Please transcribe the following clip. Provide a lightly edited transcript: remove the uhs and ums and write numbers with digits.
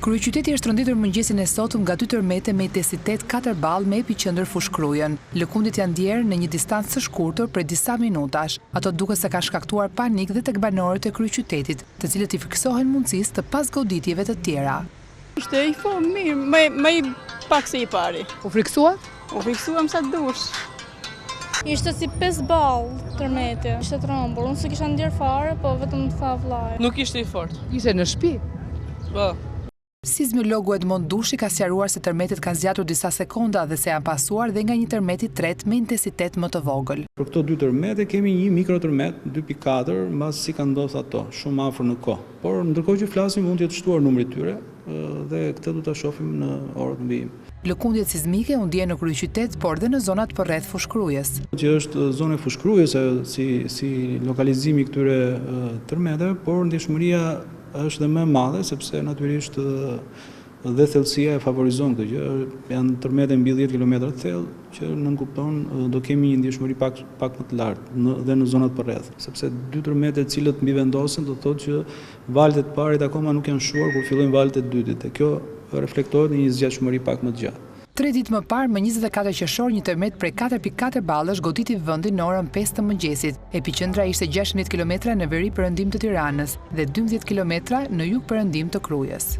Kryeqyteti është rënditur mëngjesin e sotëm nga 2 tërmete me intensitet 4 ball me epiqendër Fushkrujen. Lëkundjet janë ndjerë në një distancë të shkurtër prej disa minutash. Ato duket se ka shkaktuar panik dhe tek banorët e kryeqytetit, të cilët i friksohen mundësisë të pasgoditjeve të tjera. Ishte i mirë, më i pak se i pari. U friksua? U friksuam sa dush. Ishte si 5 ball tërmeti, ishte trembur. Unë s'e kisha ndjer fare, po vetëm të tha vllai. Nuk ishte i fortë. Ishte në shtëpi? Po. Sismologu Edmond Dushi ka sqaruar se tërmetet kanë zgjatur disa sekonda dhe se janë pasuar dhe nga një tërmet i tretë me intensitet më të vogël. Për këto 2 tërmete kemi një mikrotërmet 2.4, mbas si kanë ndodhur ato, shumë afër në kohë. Por ndërkohë që flasim mund të jetë shtuar numri i tyre dhe këtë do ta shohim në orët në vijim. Lëkundjet sismike u ndjen në kryeqytet, por dhe në zonat përreth Fushkrujës. Që është zona e Fushkrujës si lokalizimi i këtyre tërmeteve, por ndjeshmëria është dhe më e madhe sepse natyrisht dhe thellësia e favorizon këtë gjë. Janë tërmete mbi 10 kilometra të thellë që nënkupton do kemi një ndjeshmëri pak më të lartë dhe në zonat përreth, sepse 2 tërmete të cilët mbivendosen do thotë që valët e parit akoma nuk janë shuar kur fillojnë valët e dytit. Dhe kjo reflektohet në një zgjatshmëri pak më të gjatë. 3 ditë më parë, më 24 qershor, një tërmet prej 4.4 ballësh goditi vendin në orën 5 të mëngjesit. Epiqendra ishte 16 km në veri perëndim të Tiranës dhe 12 km në jug perëndim të Krujës.